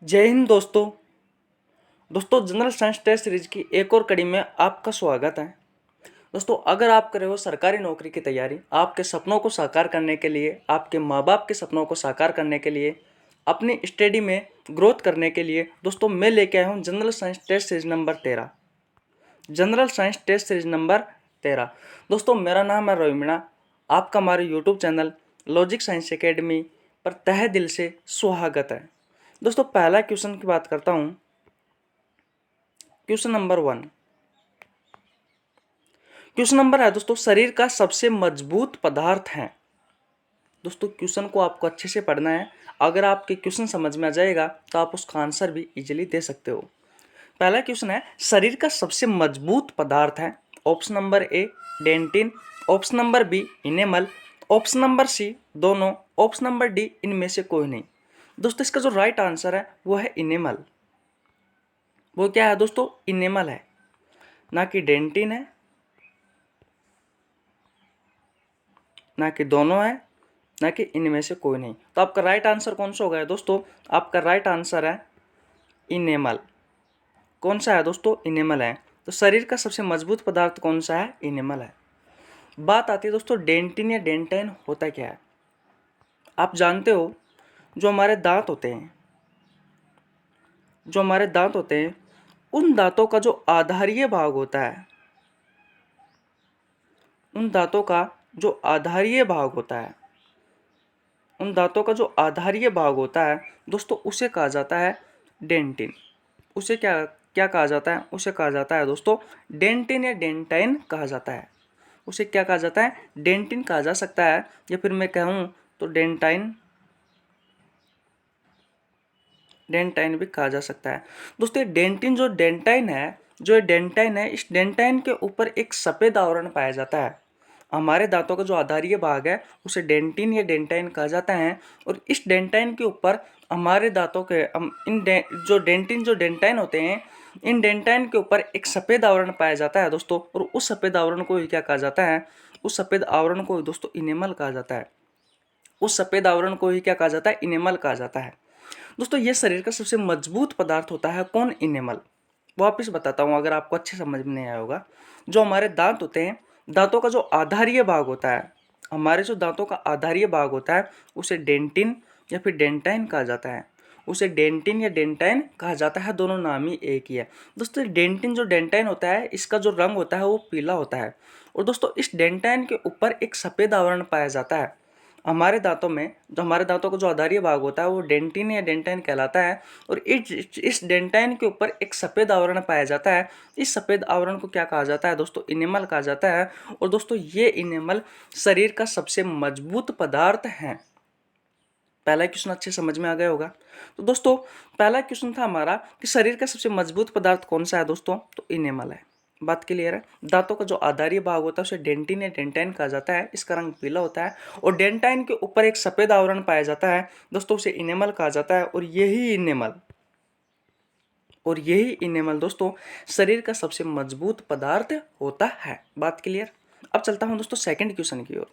जय हिंद दोस्तों general science test series की एक और कड़ी में आपका स्वागत है। दोस्तों अगर आप कर रहे हो सरकारी नौकरी की तैयारी, आपके सपनों को साकार करने के लिए, आपके माँ बाप के सपनों को साकार करने के लिए, अपनी स्टडी में ग्रोथ करने के लिए, दोस्तों मैं लेके आया हूँ general science test series number 13। General science test series number 13। दोस्तों मेरा नाम है रोहित मीणा। आपका हमारे YouTube channel logic science academy पर तहे दिल से स्वागत है। दोस्तों पहला क्वेश्चन की बात करता हूँ। Question number 1। क्वेश्चन नंबर है दोस्तों, शरीर का सबसे मजबूत पदार्थ है। दोस्तों क्वेश्चन को आपको अच्छे से पढ़ना है। अगर आपके क्वेश्चन समझ में आ जाएगा तो आप उसका आंसर भी इजीली दे सकते हो। पहला क्वेश्चन है, शरीर का सबसे मजबूत पदार्थ है। Option number A dentin, option number B enamel, option number C दोनों, ऑप्शन नंबर डी इनमें से कोई नहीं। दोस्तों इसका जो राइट आंसर है वो है इनेमल। वो क्या है दोस्तों? इनेमल है, ना कि डेंटिन है, ना कि दोनों है, ना कि इनमें से कोई नहीं। तो आपका राइट आंसर कौन सा होगा दोस्तों? आपका राइट आंसर है इनेमल। कौन सा है दोस्तों? इनेमल है। तो शरीर का सबसे मजबूत पदार्थ कौन सा है? इनेमल है। बात आती है दोस्तों डेंटिन या डेंटाइन होता क्या है। आप जानते हो जो हमारे दांत होते हैं, उन दांतों का जो आधारीय भाग होता है, उन दांतों का जो आधारीय भाग होता है, उन दांतों का जो आधारीय भाग होता है दोस्तों, उसे कहा जाता है डेंटिन। उसे क्या क्या कहा जाता है? उसे कहा जाता है दोस्तों डेंटिन या डेंटाइन कहा जाता है। उसे क्या कहा जाता है? डेंटिन कहा जा सकता है, या फिर मैं कहूँ तो डेंटाइन भी कहा जा सकता है। दोस्तों डेंटिन जो डेंटाइन है, इस डेंटाइन के ऊपर एक सफ़ेद आवरण पाया जाता है। हमारे दांतों का जो आधारीय भाग है उसे डेंटिन या डेंटाइन कहा जाता है, और इस डेंटाइन के ऊपर हमारे दांतों के जो डेंटाइन होते हैं, इन डेंटाइन के ऊपर एक सफ़ेद आवरण पाया जाता है दोस्तों। और उस सफ़ेद आवरण को ही क्या कहा जाता है? उस सफ़ेद आवरण को दोस्तों इनेमल कहा जाता है। उस सफ़ेद आवरण को ही क्या कहा जाता है? इनेमल कहा जाता है। दोस्तों ये शरीर का सबसे मजबूत पदार्थ होता है। कौन? इनेमल। वापिस बताता हूँ अगर आपको अच्छे समझ में नहीं आया होगा। जो हमारे दांत होते हैं, दांतों का जो आधारीय भाग होता है, हमारे जो दांतों का आधारीय भाग होता है उसे डेंटिन या फिर डेंटाइन कहा जाता है। उसे डेंटिन या डेंटाइन कहा जाता है, दोनों नाम ही एक ही है। दोस्तों डेंटिन जो डेंटाइन होता है, इसका जो रंग होता है वो पीला होता है। और दोस्तों इस डेंटाइन के ऊपर एक सफ़ेद आवरण पाया जाता है। हमारे दांतों में जो हमारे दांतों का जो आधारीय भाग होता है वो डेंटिन या डेंटाइन कहलाता है, और इस डेंटाइन के ऊपर एक सफ़ेद आवरण पाया जाता है। इस सफ़ेद आवरण को क्या कहा जाता है दोस्तों? इनेमल कहा जाता है। और दोस्तों ये इनेमल शरीर का सबसे मजबूत पदार्थ है। पहला क्वेश्चन अच्छे समझ में आ गया होगा। तो दोस्तों पहला क्वेश्चन था हमारा कि शरीर का सबसे मजबूत पदार्थ कौन सा है दोस्तों? तो इनेमल है। बात क्लियर है। दांतों का जो आधारीय भाग होता है उसे डेंटिन या डेंटाइन कहा जाता है। इसका रंग पीला होता है, और डेंटाइन के ऊपर एक सफेद आवरण पाया जाता है दोस्तों, उसे इनेमल कहा जाता है। और यही इनेमल दोस्तों शरीर का सबसे मजबूत पदार्थ होता है। बात क्लियर। अब चलता हूं दोस्तों सेकंड क्वेश्चन की ओर।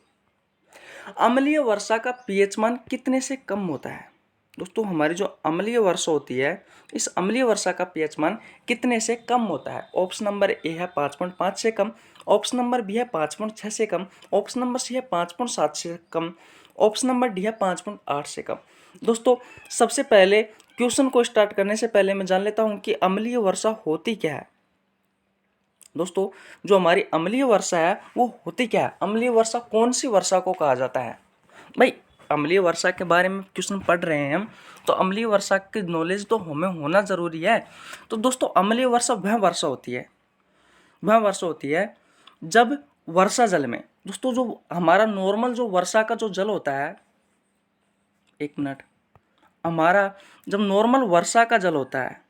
अम्लीय वर्षा का पीएच मान कितने से कम होता है? दोस्तों हमारी जो अम्लीय वर्षा होती है, इस अम्लीय वर्षा का पीएच मान कितने से कम होता है? ऑप्शन नंबर ए है 5.5 से कम, ऑप्शन नंबर बी है 5.6 से कम, ऑप्शन नंबर सी है 5.7 से कम, ऑप्शन नंबर डी है 5.8 से कम। दोस्तों सबसे पहले क्वेश्चन को स्टार्ट करने से पहले मैं जान लेता हूं कि अम्लीय वर्षा होती क्या है। दोस्तों जो हमारी अम्लीय वर्षा है वो होती क्या है? अम्लीय वर्षा कौन सी वर्षा को कहा जाता है? भाई अम्लीय वर्षा के बारे में क्वेश्चन पढ़ रहे हैं हम, तो अम्लीय वर्षा की नॉलेज तो हमें होना ज़रूरी है। तो दोस्तों अम्लीय वर्षा वह वर्षा होती है जब वर्षा जल में, दोस्तों जो हमारा नॉर्मल जो वर्षा का जो जल होता है, एक मिनट, हमारा जब नॉर्मल वर्षा का जल होता है,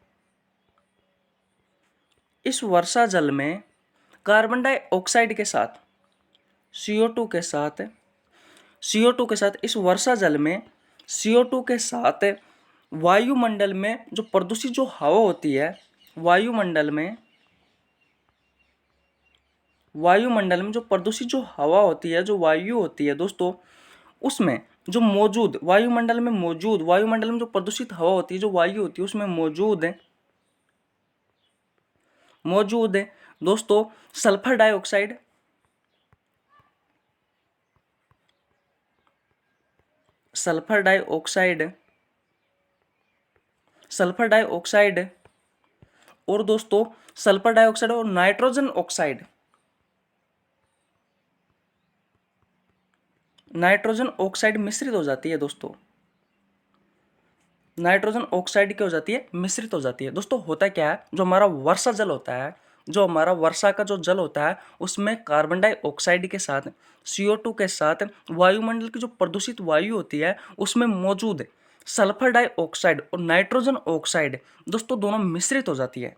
इस वर्षा जल में कार्बन डाइऑक्साइड के साथ CO2 के साथ इस वर्षा जल में CO2 के साथ वायुमंडल में जो प्रदूषित जो हवा होती है, वायुमंडल में जो प्रदूषित जो हवा होती है, जो वायु होती है दोस्तों, उसमें जो मौजूद वायुमंडल में मौजूद, वायुमंडल में जो प्रदूषित हवा होती है, जो वायु होती है उसमें मौजूद है दोस्तों sulphur dioxide, sulphur dioxide, sulphur dioxide और दोस्तों सल्फर डाइऑक्साइड और नाइट्रोजन ऑक्साइड, नाइट्रोजन ऑक्साइड मिश्रित हो जाती है दोस्तों, नाइट्रोजन ऑक्साइड क्या हो जाती है, मिश्रित हो जाती है। दोस्तों होता क्या है, जो हमारा वर्षा जल होता है, जो हमारा वर्षा का जो जल होता है उसमें कार्बन डाइऑक्साइड के साथ CO2 के साथ वायुमंडल की जो प्रदूषित वायु होती है उसमें मौजूद सल्फर डाइऑक्साइड और नाइट्रोजन ऑक्साइड दोस्तों दोनों मिश्रित हो जाती है।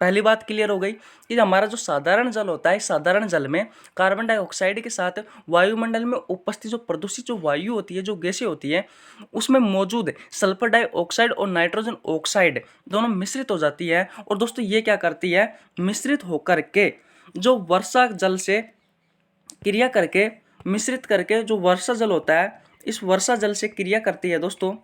पहली बात क्लियर हो गई कि हमारा जो साधारण जल होता है, साधारण जल में कार्बन डाइऑक्साइड के साथ वायुमंडल में उपस्थित जो प्रदूषित जो वायु होती है, जो गैसें होती है, उसमें मौजूद सल्फर डाइऑक्साइड और नाइट्रोजन ऑक्साइड दोनों मिश्रित हो जाती है। और दोस्तों ये क्या करती है, मिश्रित होकर के जो वर्षा जल से क्रिया करके, मिश्रित करके जो वर्षा जल होता है, इस वर्षा जल से क्रिया करती है दोस्तों,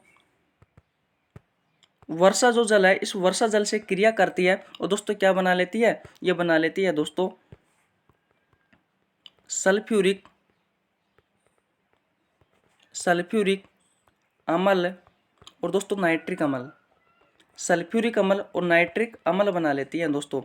वर्षा जो जल है इस वर्षा जल से क्रिया करती है और दोस्तों क्या बना लेती है, ये बना लेती है दोस्तों सल्फ्यूरिक सल्फ्यूरिक अम्ल और दोस्तों नाइट्रिक अम्ल, सल्फ्यूरिक अम्ल और नाइट्रिक अम्ल बना लेती है दोस्तों।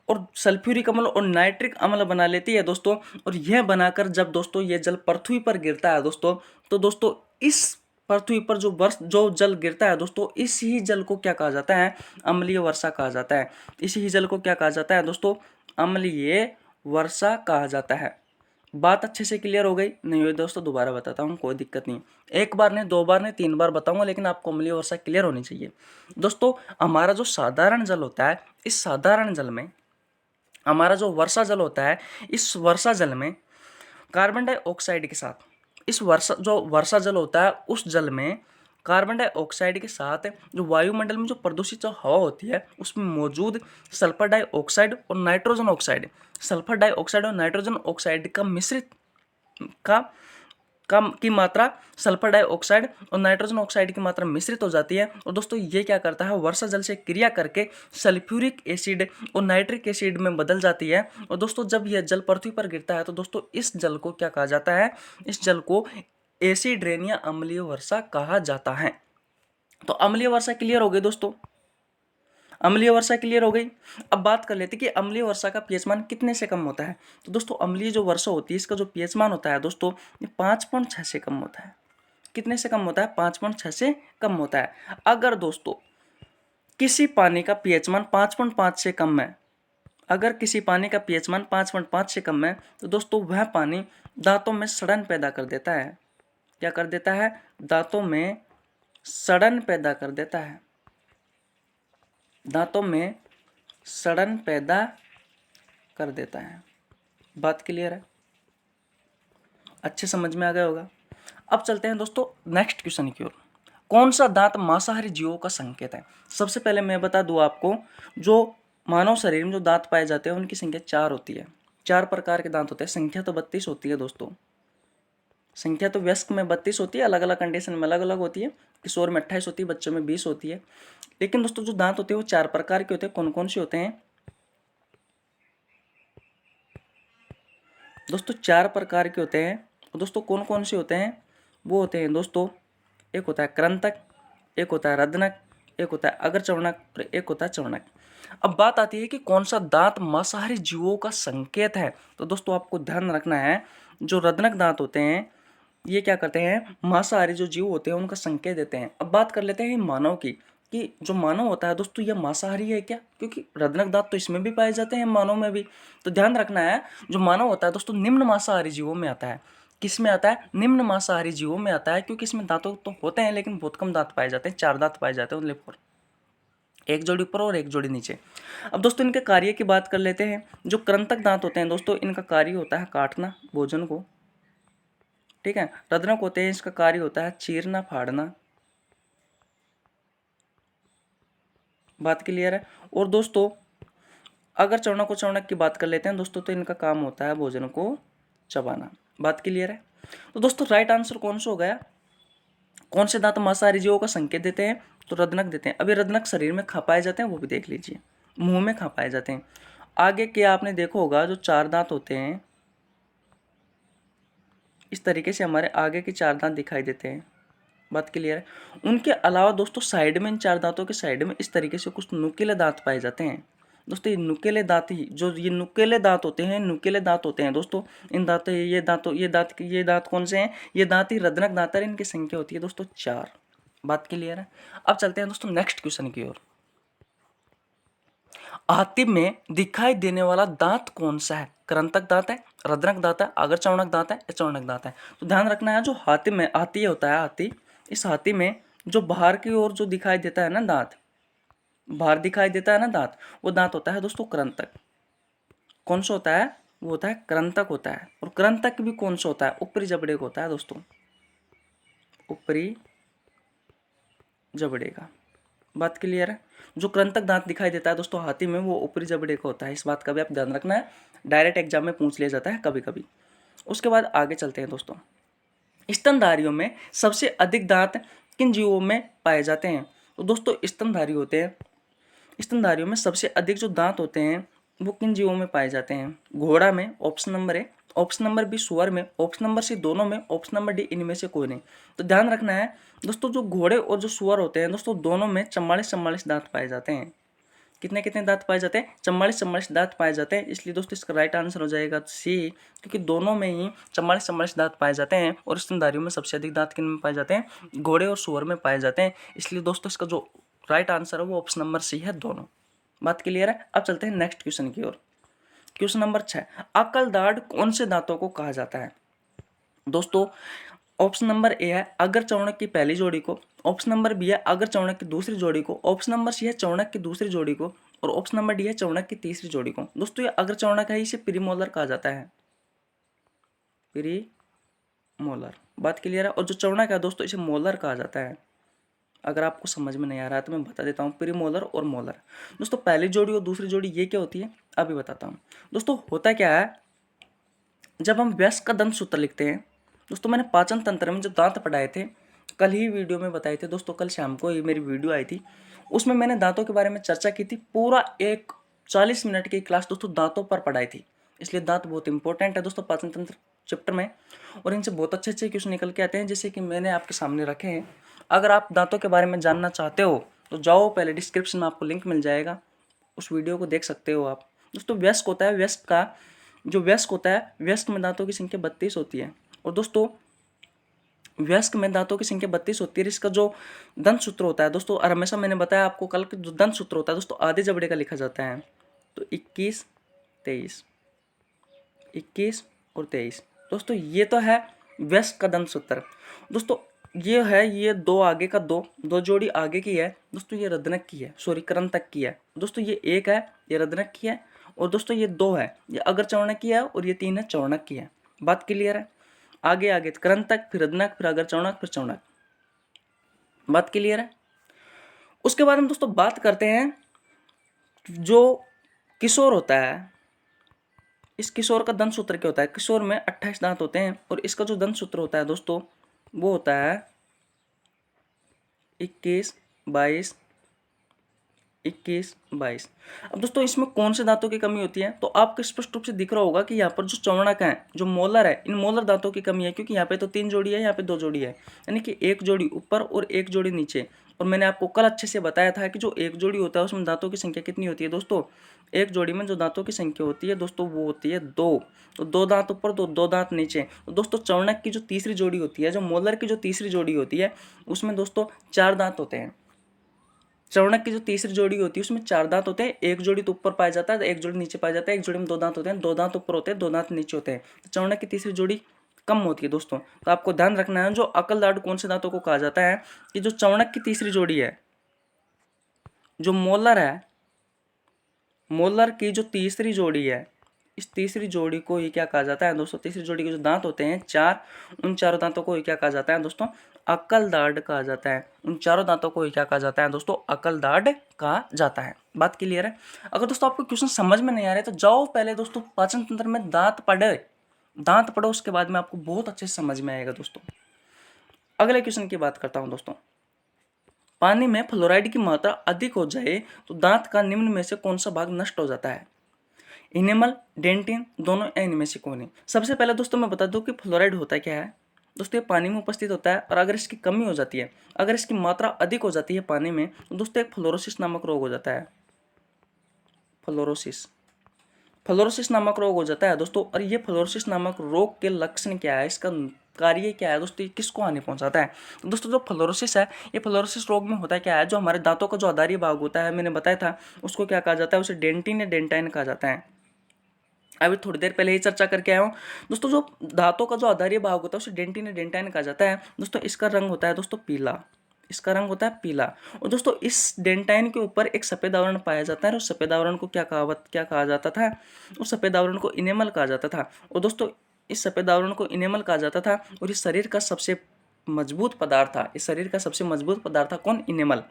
और सल्फ्यूरिक अम्ल और नाइट्रिक अम्ल बना लेती है दोस्तों। और यह बनाकर जब दोस्तों ये जल पृथ्वी पर गिरता है दोस्तों, तो दोस्तों इस पृथ्वी पर जो जल गिरता है दोस्तों, इस ही जल को क्या कहा जाता है, अम्लीय वर्षा कहा जाता है। इसी ही जल को क्या कहा जाता है दोस्तों, अम्लीय वर्षा कहा जाता है। बात अच्छे से क्लियर हो गई नहीं हुई दोस्तों, दोबारा बताता हूँ, कोई दिक्कत नहीं, एक बार नहीं, दो बार नहीं, तीन बार बताऊंगा, लेकिन आपको अम्लीय वर्षा क्लियर होनी चाहिए। दोस्तों हमारा जो साधारण जल होता है, इस साधारण जल में हमारा जो वर्षा जल होता है, इस वर्षा जल में कार्बन डाइऑक्साइड के साथ, इस वर्षा जल होता है उस जल में कार्बन डाइऑक्साइड के साथ जो वायुमंडल में जो प्रदूषित जो हवा होती है उसमें मौजूद सल्फर डाइऑक्साइड और नाइट्रोजन ऑक्साइड, सल्फर डाइऑक्साइड और नाइट्रोजन ऑक्साइड का मिश्रित का कम की मात्रा, सल्फर डाइऑक्साइड और नाइट्रोजन ऑक्साइड की मात्रा मिश्रित हो जाती है। और दोस्तों ये क्या करता है, वर्षा जल से क्रिया करके सल्फ्यूरिक एसिड और नाइट्रिक एसिड में बदल जाती है। और दोस्तों जब यह जल पृथ्वी पर गिरता है तो दोस्तों इस जल को क्या कहा जाता है, इस जल को एसिड रेन या अम्लीय वर्षा कहा जाता है। तो अम्लीय वर्षा क्लियर हो गई दोस्तों, अम्लीय वर्षा क्लियर हो गई। अब बात कर लेते हैं कि अम्लीय वर्षा का पीएच मान कितने से कम होता है। तो दोस्तों अम्लीय जो वर्षा होती है इसका जो पीएच मान होता है दोस्तों, ये 5.6 से कम होता है। कितने से कम होता है, 5.6 से कम होता है। अगर दोस्तों किसी पानी का पीएच मान 5.5 से कम है, अगर किसी पानी का पीएच मान 5.5 से कम है तो दोस्तों वह पानी दांतों में सड़न पैदा कर देता है। क्या कर देता है, दांतों में सड़न पैदा कर देता है, दांतों में सड़न पैदा कर देता है। बात क्लियर है, अच्छे समझ में आ गया होगा। अब चलते हैं दोस्तों नेक्स्ट क्वेश्चन की ओर। कौन सा दांत मांसाहारी जीवों का संकेत है। सबसे पहले मैं बता दूं आपको, जो मानव शरीर में जो दांत पाए जाते हैं उनकी संख्या 4 होती है। 4 प्रकार के दांत होते हैं, संख्या तो 32 होती है दोस्तों। संख्या तो वयस्क में 32 होती है, अलग अलग कंडीशन में अलग अलग होती है। किशोर में 28 होती है, बच्चों में 20 होती है। लेकिन दोस्तों जो दांत होते हैं वो 4 प्रकार के होते हैं। कौन कौन से होते हैं दोस्तों, 4 प्रकार के होते हैं। दोस्तों कौन कौन से होते हैं, वो होते हैं दोस्तों, एक होता है कृंतक, एक होता है रद्नक, एक होता है अग्रचर्वणक और एक होता है चर्वणक। अब बात आती है कि कौन सा दांत मांसाहारी जीवों का संकेत है। तो दोस्तों आपको ध्यान रखना है, जो रद्नक दांत होते हैं ये क्या करते हैं, मांसाहारी जो जीव होते हैं उनका संकेत देते हैं। अब बात कर लेते हैं मानव की, कि जो मानव होता है दोस्तों यह मांसाहारी है क्या, क्योंकि रद्नक दांत तो इसमें भी पाए जाते हैं, मानव में भी। तो ध्यान रखना है, जो मानव होता है दोस्तों निम्न मांसाहारी जीवों में आता है। किस में आता है, निम्न मांसाहारी जीवों में आता है, क्योंकि इसमें दांतों तो होते हैं लेकिन बहुत कम दांत पाए जाते हैं। 4 दांत पाए जाते हैं ओनली फॉर, एक जोड़ी ऊपर और एक जोड़ी नीचे। अब दोस्तों इनके कार्य की बात कर लेते हैं। जो कृंतक दांत होते हैं दोस्तों, इनका कार्य होता है काटना भोजन को, ठीक है। रद्नक होते हैं, इसका कार्य होता है चीरना फाड़ना। बात क्लियर है। और दोस्तों अगर चर्वणक की बात कर लेते हैं दोस्तों, तो इनका काम होता है भोजन को चबाना। बात क्लियर है। तो दोस्तों राइट आंसर कौन सा हो गया, कौन से दांत मांसाहारी जीवों का संकेत देते हैं? तो रदनक देते हैं। अभी रदनक शरीर में खा पाए जाते हैं, वो भी देख लीजिए, मुंह में खा पाए जाते हैं। आगे के आपने देखा होगा जो चार दांत होते हैं, इस तरीके से हमारे आगे के चार दांत दिखाई देते हैं। बात क्लियर है? उनके अलावा दोस्तों साइड में, इन चार दांतों के साइड में इस तरीके से कुछ नुकीले दांत पाए जाते हैं। दोस्तों ये नुकीले दांत ही, जो ये नुकीले दांत होते हैं, नुकीले दांत होते हैं दोस्तों। इन दांतों, ये दांत कौन से हैं? ये दांत ही रदनक दांत है। इनकी संख्या होती है दोस्तों 4। बात क्लियर है? अब चलते हैं दोस्तों नेक्स्ट क्वेश्चन की ओर। हाथी में दिखाई देने वाला दांत कौन सा है? कृंतक दांत है, रदनक दांत है, आगर चौणक दांत है या चौणक दांत है? तो ध्यान रखना है, जो हाथी में, हाथी होता है हाथी, इस हाथी में जो बाहर की ओर जो दिखाई देता है ना दांत, बाहर दिखाई देता है ना दांत, वो दांत होता है दोस्तों कृंतक। कौन सा होता है? वो होता है कृंतक होता है। और कृंतक भी कौन सा होता है? ऊपरी जबड़े का होता है दोस्तों, ऊपरी जबड़े का। बात क्लियर है? जो कृंतक दांत दिखाई देता है दोस्तों हाथी में, वो ऊपरी जबड़े का होता है। इस बात का भी आप ध्यान रखना है, डायरेक्ट एग्जाम में पूछ लिया जाता है कभी कभी। उसके बाद आगे चलते हैं दोस्तों। स्तनधारियों में सबसे अधिक दांत किन जीवों में पाए जाते हैं? तो दोस्तों स्तनधारी होते हैं, स्तनधारियों में सबसे अधिक जो दांत होते हैं वो किन जीवों में पाए जाते हैं? घोड़ा में, option number A, option number B सुअर में, ऑप्शन नंबर सी दोनों में, ऑप्शन नंबर डी इनमें से कोई नहीं। तो ध्यान रखना है दोस्तों, जो घोड़े और जो सुअर होते हैं दोस्तों, दोनों में 44 दांत पाए जाते हैं। कितने कितने दांत पाए जाते हैं? 44 दांत पाए जाते हैं। इसलिए दोस्तों इसका राइट आंसर हो जाएगा सी, क्योंकि दोनों में ही 44 दांत पाए जाते हैं। और स्तनधारियों में सबसे अधिक दांत किन में पाए जाते हैं? घोड़े और सुअर में पाए जाते हैं। इसलिए दोस्तों इसका जो राइट आंसर है वो ऑप्शन नंबर सी है, दोनों। बात क्लियर है? अब चलते हैं नेक्स्ट क्वेश्चन की ओर। क्वेश्चन नंबर 6, अकलदाढ़ कौन से दांतों को कहा जाता है? दोस्तों ऑप्शन नंबर ए है अगर चौणक की पहली जोड़ी को, ऑप्शन नंबर बी है अगर चौणक की दूसरी जोड़ी को, ऑप्शन नंबर सी है चौणक की दूसरी जोड़ी को, और ऑप्शन नंबर डी है चौणक की तीसरी जोड़ी को। दोस्तों ये अगर चौणक है, इसे प्रीमोलर कहा जाता है, प्रीमोलर। बात क्लियर है? और जो चौणक है दोस्तों, इसे मोलर कहा जाता है। अगर आपको समझ में नहीं आ रहा है तो मैं बता देता हूँ, प्रीमोलर और मोलर। दोस्तों पहली जोड़ी और दूसरी जोड़ी ये क्या होती है, अभी बताता हूँ। दोस्तों होता क्या है, जब हम वयस्क का दंत सूत्र लिखते हैं दोस्तों, मैंने पाचन तंत्र में जब दांत पढ़ाए थे, कल ही वीडियो में बताए थे दोस्तों, कल शाम को ये मेरी वीडियो आई थी, उसमें मैंने दांतों के बारे में चर्चा की थी। पूरा एक 40 मिनट की क्लास दोस्तों दांतों पर पढ़ाई थी। इसलिए दांत बहुत इंपॉर्टेंट है दोस्तों पाचन तंत्र चैप्टर में, और इनसे बहुत अच्छे अच्छे क्वेश्चन निकल के आते हैं, जैसे कि मैंने आपके सामने रखे हैं। अगर आप दांतों के बारे में जानना चाहते हो तो जाओ, पहले डिस्क्रिप्शन में आपको लिंक मिल जाएगा, उस वीडियो को देख सकते हो आप। दोस्तों वयस्क होता है, वयस्क का जो वयस्क होता है, वयस्क में दांतों की संख्या 32 होती है। और दोस्तों वयस्क में दांतों की संख्या 32 होती है। इसका जो दंत सूत्र होता है दोस्तों, और हमेशा मैंने बताया आपको कल, जो दंत सूत्र होता है दोस्तों आधे जबड़े का लिखा जाता है। तो 21, 23, 21 और 23। दोस्तों ये तो है वयस्क का दंत सूत्र। दोस्तों ये है, ये दो आगे का, दो जोड़ी आगे की है दोस्तों, ये रदनक की है, सॉरी कृंतक की है। दोस्तों ये एक है, ये रदनक की है, और दोस्तों ये दो है, ये अगर चौणक की है, और ये 3 है चौणक की है। बात क्लियर है? आगे आगे कृंतक, फिर रदनक, फिर अगर चौणक, फिर चौणक। बात क्लियर है? उसके बाद हम दोस्तों बात करते हैं जो किशोर होता है, इस किशोर का दंत सूत्र क्या होता है? किशोर में 28 दांत होते हैं, और इसका जो दंत सूत्र होता है दोस्तों वो होता है 21, 22, 21, 22। अब दोस्तों इसमें कौन से दांतों की कमी होती है? तो आपको स्पष्ट रूप से दिख रहा होगा कि यहाँ पर जो चौणक है, जो मोलर है, इन मोलर दांतों की कमी है, क्योंकि यहाँ पे तो 3 जोड़ी है, यहाँ पे 2 जोड़ी है, यानी कि एक जोड़ी ऊपर और एक जोड़ी नीचे। और मैंने आपको कल अच्छे से बताया था कि जो एक जोड़ी होता है उसमें दांतों की संख्या कितनी होती है दोस्तों? एक जोड़ी में जो दांतों की संख्या होती है दोस्तों वो होती है 2। तो 2 दांत ऊपर, 2 दांत नीचे। तो दोस्तों चौणक की जो तीसरी जोड़ी होती है, जो मोलर की जो तीसरी जोड़ी होती है, उसमें दोस्तों 4 दांत होते हैं। चौणक की जो तीसरी जोड़ी होती है उसमें 4 दांत होते हैं, एक जोड़ी तो ऊपर पाया जाता है, एक जोड़ी नीचे पाया जाता है, एक जोड़ी में 2 दांत होते हैं, 2 दांत ऊपर होते हैं, 2 दांत नीचे होते हैं। तो चौणक की तीसरी जोड़ी कम होती है दोस्तों। तो आपको ध्यान रखना है, जो अकलदाढ़ कौन से दांतों को कहा जाता है कि जो चौणक की तीसरी जोड़ी है, जो मोलर है, मोलर की जो तीसरी जोड़ी है, इस तीसरी जोड़ी को ही क्या कहा जाता है दोस्तों? तीसरी जोड़ी के जो दांत होते हैं 4, उन चारों दांतों को ही क्या कहा जाता है दोस्तों? अकलदाढ़ कहा जाता है। उन चारों दांतों को ही क्या कहा जाता है दोस्तों? अकलदाढ़ कहा जाता है। बात क्लियर है? अगर दोस्तों आपको क्वेश्चन समझ में नहीं आ रहे तो जाओ पहले दोस्तों पाचन तंत्र में दांत पढ़ो, उसके बाद में आपको बहुत अच्छे से समझ में आएगा दोस्तों। अगले क्वेश्चन की बात करता हूं दोस्तों। पानी में फ्लोराइड की मात्रा अधिक हो जाए तो दांत का निम्न में से कौन सा भाग नष्ट हो जाता है? इनेमल, डेंटिन, दोनों या इनमें से कौन है? सबसे पहले दोस्तों मैं बता दूं कि फ्लोराइड होता क्या है। दोस्तों ये पानी में उपस्थित होता है और अगर इसकी कमी हो जाती है, अगर इसकी मात्रा अधिक हो जाती है पानी में, तो दोस्तों एक फ्लोरोसिस नामक रोग हो जाता है। फ्लोरोसिस फ्लोरोसिस नामक रोग हो जाता है दोस्तों। और ये फ्लोरोसिस नामक रोग के लक्षण क्या है, इसका कार्य क्या है दोस्तों, ये किसको हानि पहुंचाता है? तो दोस्तों जो फ्लोरोसिस है, ये फ्लोरोसिस रोग में होता है क्या है, जो हमारे दांतों का जो आधारी भाग होता है, मैंने बताया था, उसको क्या कहा जाता है, उसे डेंटिन या डेंटाइन कहा जाता है। अभी थोड़ी देर पहले ही चर्चा करके आया हूँ दोस्तों। जो दांतों का जो आधारी भाग होता है उसे डेंटिन या डेंटाइन कहा जाता है दोस्तों। इसका रंग होता है दोस्तों पीला, इसका रंग होता है पीला। और दोस्तों इस डेंटाइन के ऊपर एक सफेद आवरण पाया जाता है और उस सफेद आवरण को क्या कहा जाता था, उस सफेद आवरण को इनेमल कहा जाता था। और दोस्तों इस सफेद आवरण को इनेमल कहा जाता था। और इस शरीर का सबसे मजबूत पदार्थ था, इस शरीर का सबसे मजबूत पदार्थ था कौन? इनेमल।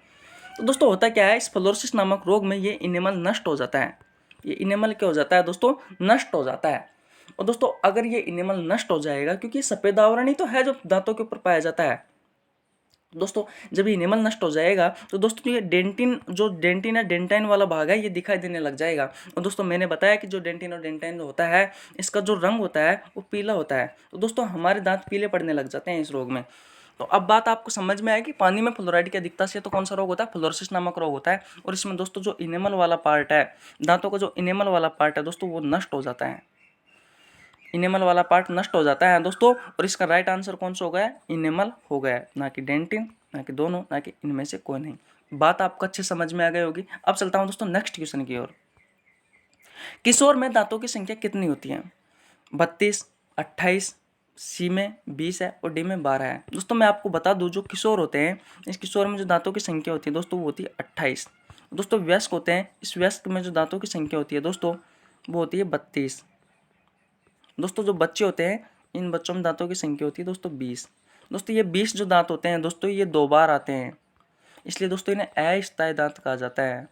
तो दोस्तों होता क्या है, इस फ्लोरोसिस नामक रोग में ये इनेमल नष्ट हो जाता है। ये इनेमल क्या हो जाता है दोस्तों? नष्ट हो जाता है। और दोस्तों अगर ये इनेमल नष्ट हो जाएगा, क्योंकि सफेद आवरण ही तो है जो दांतों के ऊपर पाया जाता है दोस्तों, जब ये इनेमल नष्ट हो जाएगा तो दोस्तों ये डेंटिन या डेंटाइन वाला भाग है ये दिखाई देने लग जाएगा। और दोस्तों मैंने बताया कि जो डेंटिन और डेंटाइन होता है, इसका जो रंग होता है वो पीला होता है। तो दोस्तों हमारे दांत पीले पड़ने लग जाते हैं इस रोग में। तो अब बात आपको समझ में आए कि पानी में फ्लोराइड की अधिकता से तो कौन सा रोग होता है? फ्लोरोसिस नामक रोग होता है। और इसमें दोस्तों जो इनेमल वाला पार्ट है, दांतों का जो इनेमल वाला पार्ट है दोस्तों, वो नष्ट हो जाता है। इनेमल वाला पार्ट नष्ट हो जाता है दोस्तों। और इसका राइट आंसर कौन सा हो गया? इनेमल हो गया, ना कि डेंटिन, ना कि दोनों, ना कि इनमें से कोई नहीं। बात आपको अच्छे समझ में आ गई होगी। अब चलता हूं दोस्तों नेक्स्ट क्वेश्चन की ओर। किशोर में दांतों की संख्या कितनी होती है? 32, 28, सी में 20 है और डी में 12 है। दोस्तों मैं आपको बता दूं, जो किशोर होते हैं, इस किशोर में जो दांतों की संख्या होती है दोस्तों वो होती है 28। दोस्तों वयस्क होते हैं, इस वयस्क में जो दांतों की संख्या होती है दोस्तों वो होती है 32। दोस्तों जो बच्चे होते हैं, इन बच्चों में दांतों की संख्या होती है दोस्तों 20। दोस्तों ये 20 जो दांत होते हैं दोस्तों, ये 2 बार आते हैं, इसलिए दोस्तों इन्हें अस्थायी दांत कहा जाता है।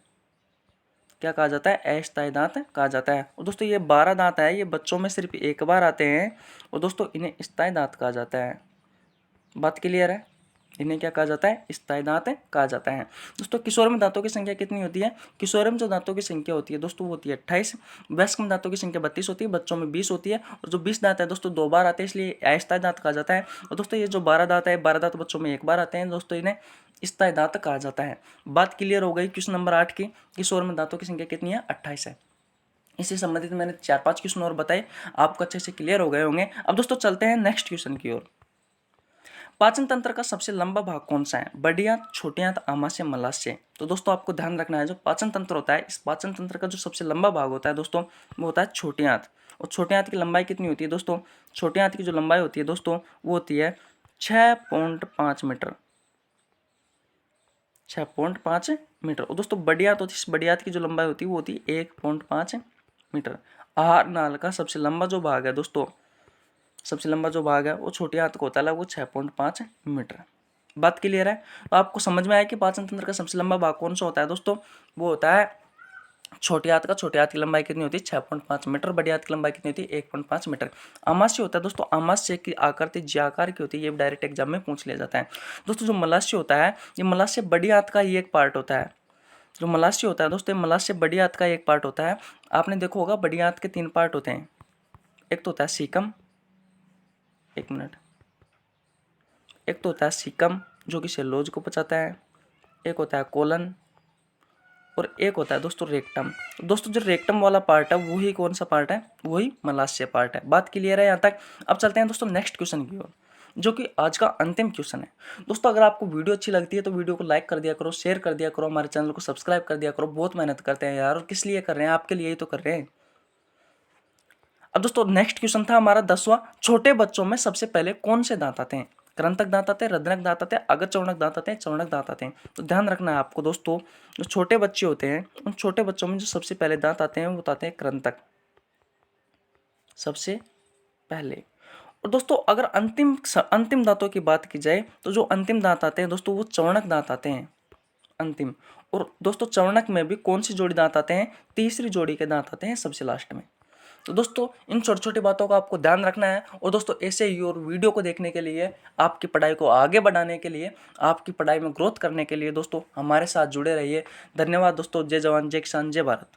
क्या कहा जाता है? अस्थायी दांत कहा जाता है। और दोस्तों ये 12 दांत है, ये बच्चों में सिर्फ एक बार आते हैं और दोस्तों इन्हें स्थायी दांत कहा जाता है। बात क्लियर है? इन्हें क्या कहा जाता है? स्थायी दांत कहा जाता है। दोस्तों किशोर में दांतों की संख्या कितनी होती है? किशोर में जो दांतों की संख्या होती है दोस्तों वो होती है 28। वयस्क में दांतों की संख्या 32 होती है, बच्चों में 20 होती है। और जो 20 दांत है दोस्तों 2 बार आते हैं, इसलिए अस्थायी दांत कहा जाता है। और दोस्तों ये जो 12 दांत है, 12 दांत बच्चों में एक बार आते हैं दोस्तों, इन्हें स्थायी दांत कहा जाता है। बात क्लियर हो गई क्वेश्चन नंबर 8 की। किशोर में दांतों की संख्या कितनी है? 28 है। इससे संबंधित मैंने 4-5 क्वेश्चन और बताए, आपको अच्छे से क्लियर हो गए होंगे। अब दोस्तों चलते हैं नेक्स्ट क्वेश्चन की ओर। पाचन तंत्र का सबसे लंबा भाग कौन सा है? बड़ी आंत, छोटी आंत, आमाशय, मलाशय? तो दोस्तों आपको ध्यान रखना है, जो पाचन तंत्र होता है, इस पाचन तंत्र का जो सबसे लंबा भाग होता है दोस्तों वो होता है छोटी आंत। और छोटी आंत की लंबाई कितनी होती है दोस्तों? छोटी आंत की जो लंबाई होती है दोस्तों वो होती है 6.5 मीटर। 6.5 मीटर। और दोस्तों बड़ी आंत होती है, इस बड़ी आंत की जो लंबाई होती है वो होती है 1.5 मीटर। आहार नाल का सबसे लंबा जो भाग है दोस्तों, सबसे लंबा जो भाग है वो छोटी आंत को होता है, वो 6.5 मीटर। बात क्लियर है? तो आपको समझ में आया कि पाचन तंत्र का सबसे लंबा भाग कौन सा होता है दोस्तों? वो होता है छोटी आंत का। छोटी आंत की लंबाई कितनी होती है? 6.5 मीटर। बड़ी आंत की लंबाई कितनी होती है? 1.5 मीटर। आमाशय होता है दोस्तों, आमाशय की आकृति जी आकार की होती है, ये डायरेक्ट एग्जाम में पूछ लिया जाता है। दोस्तों जो मलाशय होता है, ये मलाशय बड़ी आंत का ही एक पार्ट होता है। जो मलाशय होता है दोस्तों, मलाशय बड़ी आंत का एक पार्ट होता है। आपने देखा होगा बड़ी आंत के 3 पार्ट होते हैं। एक तो होता है सीकम, एक मिनट, एक तो होता है सीकम जो कि सेलुलोज को पचाता है, एक होता है कोलन, और एक होता है दोस्तों रेक्टम। दोस्तों जो रेक्टम वाला पार्ट है वही कौन सा पार्ट है? वही मलाशय पार्ट है। बात क्लियर है यहाँ तक? अब चलते हैं दोस्तों नेक्स्ट क्वेश्चन की ओर, जो कि आज का अंतिम क्वेश्चन है। दोस्तों अगर आपको वीडियो अच्छी लगती है तो वीडियो को लाइक कर दिया करो, शेयर कर दिया करो, हमारे चैनल को सब्सक्राइब कर दिया करो। बहुत मेहनत करते हैं यार, और किस लिए कर रहे हैं? आपके लिए ही तो कर रहे हैं। अब दोस्तों नेक्स्ट क्वेश्चन था हमारा 10वां। छोटे बच्चों में सबसे पहले कौन से दांत आते हैं? कृंतक दांत आते हैं, रद्रक दांत आते हैं, अगत चौड़क दांत आते हैं, चौड़क दांत आते हैं। तो ध्यान रखना है आपको दोस्तों, जो छोटे बच्चे होते हैं उन छोटे बच्चों में जो सबसे पहले दांत आते हैं वो आते हैं कृंतक, सबसे पहले। और दोस्तों अगर अंतिम दांतों की बात की जाए तो जो अंतिम दांत आते हैं दोस्तों वो चौड़क दांत आते हैं, अंतिम। और दोस्तों चौड़क में भी कौन सी जोड़ी दांत आते हैं? तीसरी जोड़ी के दांत आते हैं सबसे लास्ट में। तो दोस्तों इन छोटी छोटी बातों का आपको ध्यान रखना है। और दोस्तों ऐसे ही और वीडियो को देखने के लिए, आपकी पढ़ाई को आगे बढ़ाने के लिए, आपकी पढ़ाई में ग्रोथ करने के लिए दोस्तों हमारे साथ जुड़े रहिए। धन्यवाद दोस्तों। जय जवान, जय किसान, जय भारत।